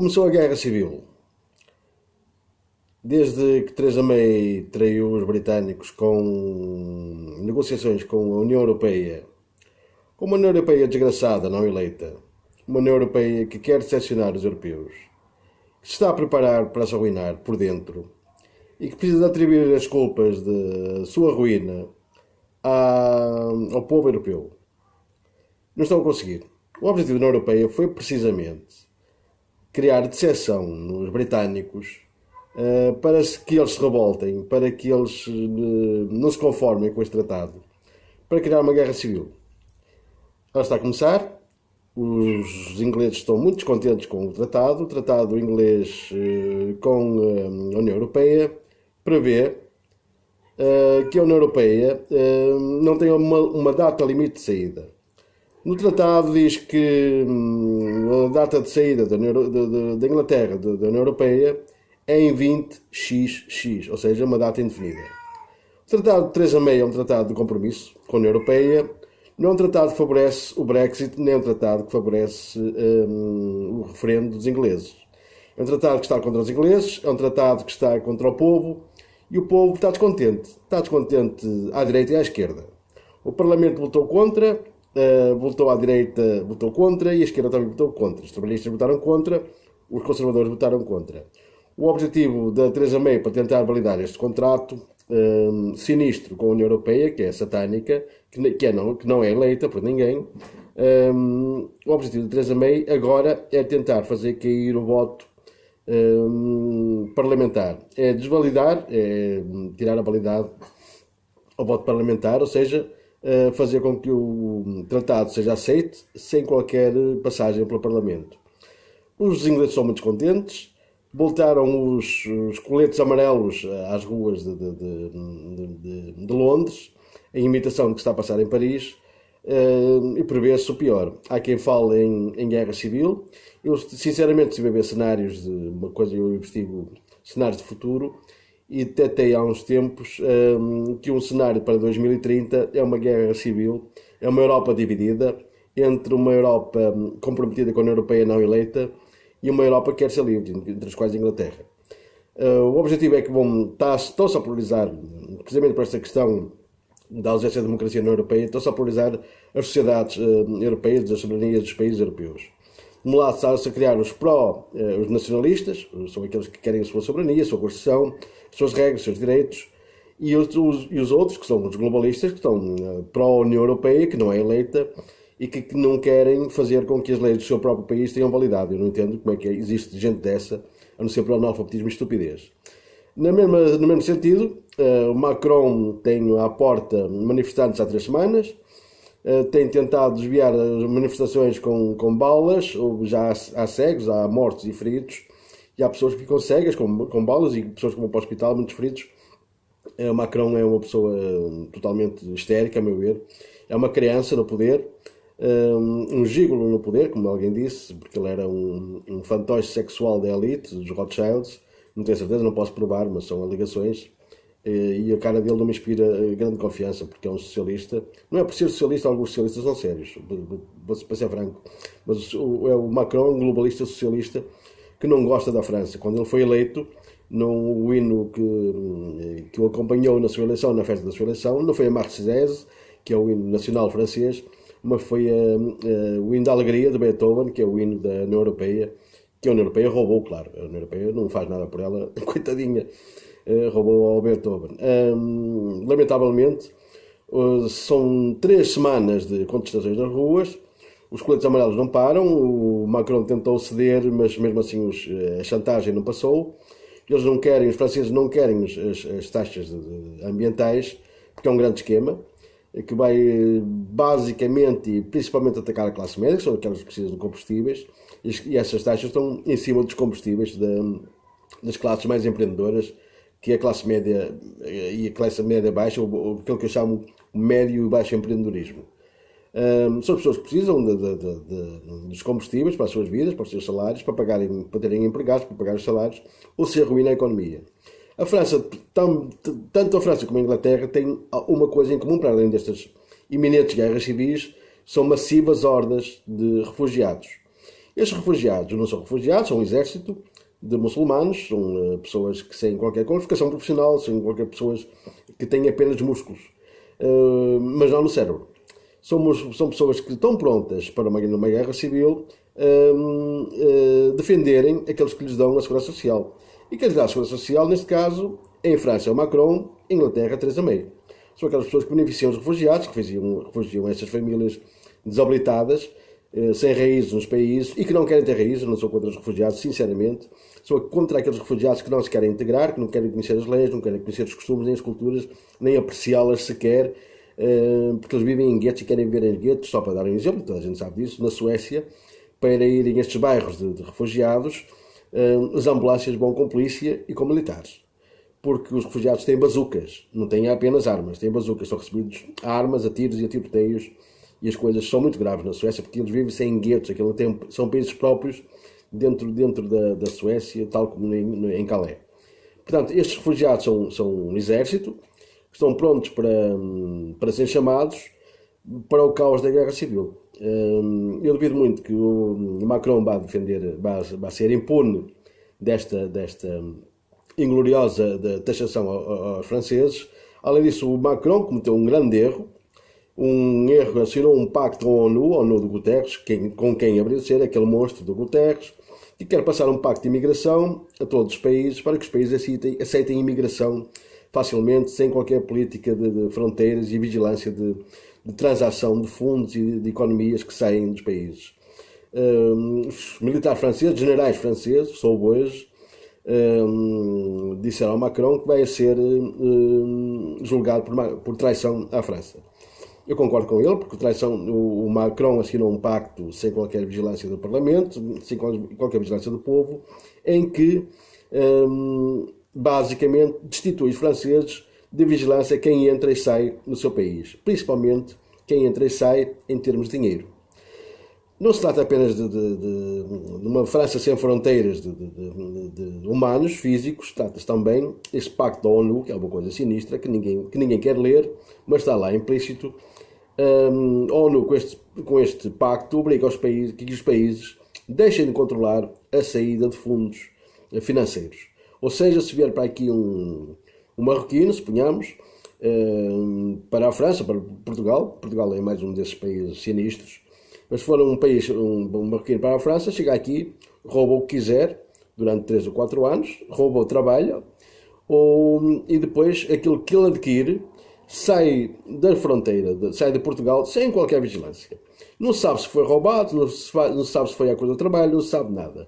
Começou a Guerra Civil. Desde que Theresa May traiu os britânicos com negociações com a União Europeia, com uma União Europeia desgraçada, não eleita, uma União Europeia que quer decepcionar os europeus, que se está a preparar para se arruinar por dentro e que precisa de atribuir as culpas de sua ruína ao povo europeu. Não estão a conseguir. O objetivo da União Europeia foi precisamente criar decepção nos britânicos para que eles se revoltem, para que eles não se conformem com este tratado, para criar uma guerra civil. Ela está a começar, os ingleses estão muito descontentes com o tratado inglês com a União Europeia prevê que a União Europeia não tem uma data limite de saída. No tratado diz que a data de saída da Inglaterra da União Europeia é em 20xx, ou seja, uma data indefinida. O Tratado de Theresa May é um tratado de compromisso com a União Europeia, não é um tratado que favorece o Brexit, nem é um tratado que favorece o referendo dos ingleses. É um tratado que está contra os ingleses, é um tratado que está contra o povo, e o povo está descontente à direita e à esquerda. O Parlamento votou contra, votou à direita, votou contra, e a esquerda também votou contra. Os trabalhistas votaram contra, os conservadores votaram contra. O objetivo da Theresa May para tentar validar este contrato sinistro com a União Europeia, que é satânica, que não é eleita por ninguém, o objetivo da Theresa May agora é tentar fazer cair o voto parlamentar. É desvalidar, é tirar a validade ao voto parlamentar, ou seja, fazer com que o tratado seja aceite sem qualquer passagem pelo Parlamento. Os ingleses são muito descontentes, voltaram os coletes amarelos às ruas de Londres, em imitação do que está a passar em Paris, e prevê-se o pior. Há quem fale em guerra civil. Eu, sinceramente, se ver cenários de uma coisa, eu investigo cenários de futuro, e detectei há uns tempos que um cenário para 2030 é uma guerra civil, é uma Europa dividida entre uma Europa comprometida com a União Europeia não eleita e uma Europa que quer ser livre, entre as quais a Inglaterra. O objetivo é que estão-se a polarizar, precisamente por esta questão da ausência de democracia na União Europeia, estão-se a polarizar as sociedades europeias, as soberanias dos países europeus. De um lado está-se a criar os nacionalistas, são aqueles que querem a sua soberania, a sua Constituição, as suas regras, os seus direitos, e os outros, que são os globalistas, que estão pró-União Europeia, que não é eleita, e que não querem fazer com que as leis do seu próprio país tenham validade. Eu não entendo como é que existe gente dessa, a não ser por analfabetismo e estupidez. No mesmo sentido, o Macron tem à porta manifestantes há 3 semanas, tem tentado desviar as manifestações com balas, ou já há cegos, há mortos e feridos, e há pessoas que ficam cegas com balas e pessoas que vão para o hospital, muitos feridos. O Macron é uma pessoa totalmente histérica, a meu ver. É uma criança no poder, um gigolo no poder, como alguém disse, porque ele era um fantoche sexual da elite, dos Rothschilds. Não tenho certeza, não posso provar, mas são alegações. E a cara dele não me inspira grande confiança, porque é um socialista. Não é por ser socialista, alguns socialistas são sérios, para ser franco. Mas é o Macron, um globalista socialista, que não gosta da França. Quando ele foi eleito, o hino que o acompanhou na sua eleição, na festa da sua eleição, não foi a Marseillaise, que é o hino nacional francês, mas foi o hino da alegria de Beethoven, que é o hino da União Europeia, que a União Europeia roubou, claro. A União Europeia não faz nada por ela, coitadinha, roubou ao Beethoven. Lamentavelmente, são 3 semanas de contestações nas ruas, os coletes amarelos não param, o Macron tentou ceder, mas mesmo assim a chantagem não passou. Eles não querem, os franceses não querem as taxas ambientais, porque é um grande esquema, que vai basicamente e principalmente atacar a classe média, que são aquelas que precisam de combustíveis, e essas taxas estão em cima dos combustíveis das classes mais empreendedoras, que é a classe média e a classe média baixa, aquilo que eu chamo o médio e baixo empreendedorismo. São pessoas que precisam dos combustíveis para as suas vidas, para os seus salários, para terem empregados, para pagar os salários, ou se arruína a economia. A França, tanto a França como a Inglaterra, têm uma coisa em comum, para além destas iminentes guerras civis, são massivas hordas de refugiados. Estes refugiados não são refugiados, são um exército de muçulmanos, são pessoas que sem qualquer qualificação profissional, sem qualquer pessoas que têm apenas músculos, mas não no cérebro. São pessoas que estão prontas para uma guerra civil defenderem aqueles que lhes dão a segurança social. E quem lhes dá a segurança social, neste caso, em França é o Macron, em Inglaterra é a Theresa May. São aquelas pessoas que beneficiam os refugiados, que refugiam essas famílias desabilitadas, sem raízes nos países e que não querem ter raízes. Não sou contra os refugiados, sinceramente. Sou contra aqueles refugiados que não se querem integrar, que não querem conhecer as leis, não querem conhecer os costumes, nem as culturas, nem apreciá-las sequer, porque eles vivem em guetos e querem viver em guetos. Só para dar um exemplo, toda a gente sabe disso, na Suécia, para irem a estes bairros de refugiados, as ambulâncias vão com polícia e com militares. Porque os refugiados têm bazucas, não têm apenas armas, têm bazucas, são recebidos a armas, a tiros e a tiroteios, e as coisas são muito graves na Suécia, porque eles vivem sem guetos, são países próprios dentro da Suécia, tal como em Calais. Portanto, estes refugiados são um exército, que estão prontos para serem chamados para o caos da guerra civil. Eu duvido muito que o Macron vá ser impune desta ingloriosa taxação aos franceses. Além disso, o Macron cometeu um grande erro, assinou um pacto com a ONU do Guterres, com quem haveria de ser aquele monstro do Guterres, que quer passar um pacto de imigração a todos os países, para que os países aceitem imigração facilmente, sem qualquer política de fronteiras e vigilância de transação de fundos e de economias que saem dos países. Os militares franceses, generais franceses, soube hoje, disseram ao Macron que vai ser julgado por traição à França. Eu concordo com ele, porque o Macron assinou um pacto sem qualquer vigilância do Parlamento, sem qualquer vigilância do povo, em que basicamente destitui os franceses de vigilância quem entra e sai no seu país, principalmente quem entra e sai em termos de dinheiro. Não se trata apenas de uma França sem fronteiras de humanos, físicos, trata-se também deste pacto da ONU, que é uma coisa sinistra, que ninguém quer ler, mas está lá implícito. A ONU, com este pacto, obriga que os países deixem de controlar a saída de fundos financeiros. Ou seja, se vier para aqui um marroquino, suponhamos, para a França, para Portugal é mais um desses países sinistros, mas se for um marroquino para a França, chega aqui, rouba o que quiser durante 3 ou 4 anos, rouba o trabalho, e depois aquilo que ele adquire sai da fronteira, sai de Portugal sem qualquer vigilância. Não se sabe se foi roubado, não se sabe se foi a coisa do trabalho, não se sabe nada.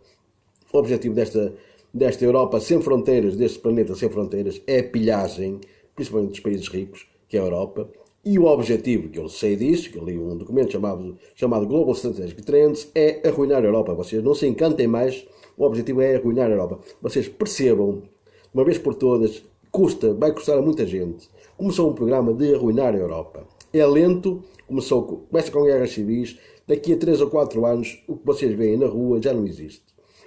O objetivo desta Europa sem fronteiras, deste planeta sem fronteiras, é a pilhagem, principalmente dos países ricos, que é a Europa. E o objetivo, que eu sei disso, que eu li um documento chamado Global Strategic Trends, é arruinar a Europa. Vocês não se encantem mais, o objetivo é arruinar a Europa. Vocês percebam, de uma vez por todas, vai custar a muita gente. Começou um programa de arruinar a Europa. É lento, começa com guerras civis, daqui a 3 ou 4 anos, o que vocês veem na rua já não existe.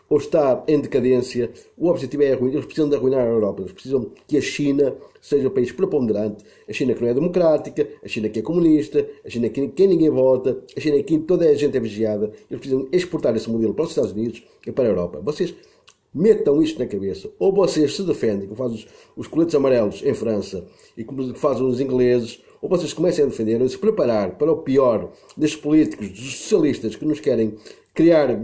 Ou está em decadência, o objetivo é arruinar, eles precisam de arruinar a Europa, eles precisam que a China seja o país preponderante, a China que não é democrática, a China que é comunista, a China que ninguém vota, a China que toda a gente é vigiada, eles precisam exportar esse modelo para os Estados Unidos e para a Europa. Vocês metam isto na cabeça, ou vocês se defendem, como fazem os coletes amarelos em França, e como fazem os ingleses, ou vocês comecem a defender, ou se preparar para o pior destes políticos, dos socialistas que nos querem criar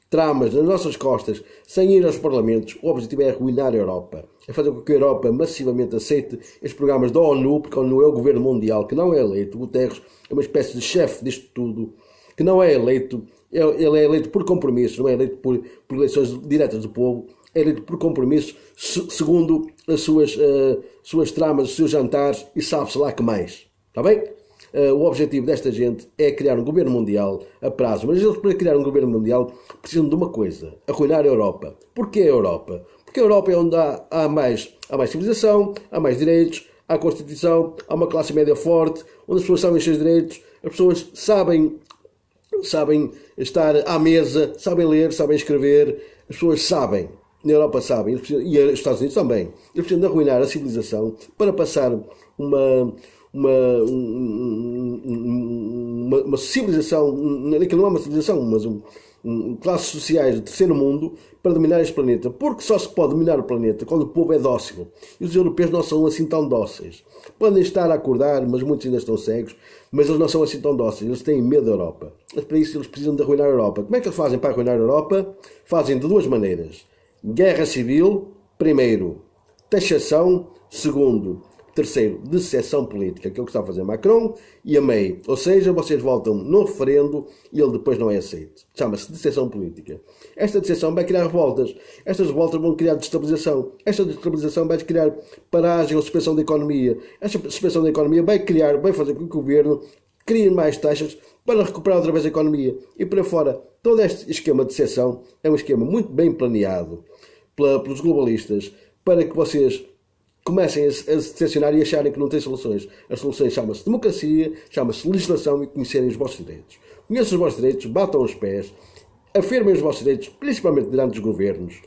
tramas nas nossas costas, sem ir aos parlamentos. O objetivo é arruinar a Europa. É fazer com que a Europa massivamente aceite estes programas da ONU, porque a ONU é o governo mundial, que não é eleito. O Guterres é uma espécie de chefe disto tudo, que não é eleito. Ele é eleito por compromisso, não é eleito por eleições diretas do povo, é eleito por compromisso, segundo as suas tramas, os seus jantares e sabe-se lá que mais. Está bem? O objetivo desta gente é criar um governo mundial a prazo. Mas eles, para criar um governo mundial, precisam de uma coisa: arruinar a Europa. Porquê a Europa? Porque a Europa é onde há mais civilização, há mais direitos, há Constituição, há uma classe média forte, onde as pessoas sabem os seus direitos, as pessoas sabem estar à mesa, sabem ler, sabem escrever, as pessoas sabem. Na Europa sabem, e os Estados Unidos também. Eles precisam de arruinar a civilização para passar uma civilização, aquilo não é uma civilização, mas classes sociais do terceiro mundo para dominar este planeta. Porque só se pode dominar o planeta quando o povo é dócil. E os europeus não são assim tão dóceis. Podem estar a acordar, mas muitos ainda estão cegos, mas eles não são assim tão dóceis. Eles têm medo da Europa. Mas para isso eles precisam de arruinar a Europa. Como é que eles fazem para arruinar a Europa? Fazem de duas maneiras. Guerra civil, primeiro. Taxação, segundo. Terceiro, de secessão política, que é o que está a fazer Macron e a May. Ou seja, vocês votam no referendo e ele depois não é aceito. Chama-se dissecção política. Esta dissecção vai criar revoltas. Estas revoltas vão criar destabilização. Esta destabilização vai criar paragem ou suspensão da economia. Esta suspensão da economia vai fazer com que o governo crie mais taxas para recuperar outra vez a economia. E para fora, todo este esquema de dissecção é um esquema muito bem planeado pelos globalistas para que vocês comecem a se decepcionar e acharem que não têm soluções. As soluções chamam-se democracia, chamam-se legislação e conhecerem os vossos direitos. Conheçam os vossos direitos, batam os pés, afirmem os vossos direitos, principalmente diante dos governos,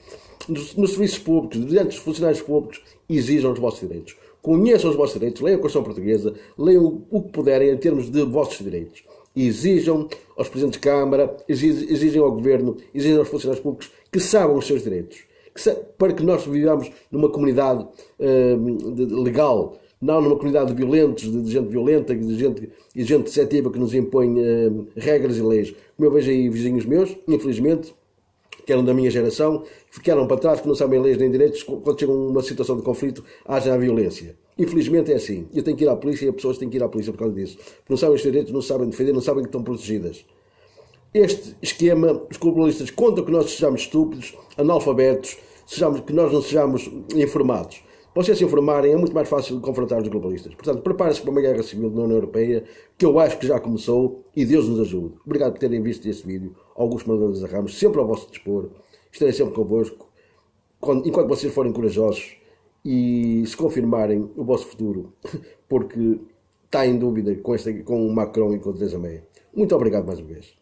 nos serviços públicos, diante dos funcionários públicos, exijam os vossos direitos. Conheçam os vossos direitos, leiam a Constituição Portuguesa, leiam o que puderem em termos de vossos direitos. Exijam aos Presidentes de Câmara, exigem ao Governo, exigem aos funcionários públicos que saibam os seus direitos. Para que nós vivamos numa comunidade legal, não numa comunidade de violentos, de gente violenta, de gente deceptiva que nos impõe regras e leis. Como eu vejo aí vizinhos meus, infelizmente, que eram da minha geração, que ficaram para trás, que não sabem leis nem direitos, quando chegam a uma situação de conflito, haja a violência. Infelizmente é assim. Eu tenho que ir à polícia e as pessoas têm que ir à polícia por causa disso. Porque não sabem os direitos, não sabem defender, não sabem que estão protegidas. Este esquema, os globalistas contam que nós sejamos estúpidos, analfabetos, que nós não sejamos informados. Para vocês se informarem, é muito mais fácil confrontar os globalistas. Portanto, preparem-se para uma guerra civil na União Europeia, que eu acho que já começou, e Deus nos ajude. Obrigado por terem visto este vídeo. Augusto Magalhães Ramos, sempre ao vosso dispor. Estarei sempre convosco, enquanto vocês forem corajosos e se confirmarem o vosso futuro, porque está em dúvida com o Macron e com a Theresa May. Muito obrigado mais uma vez.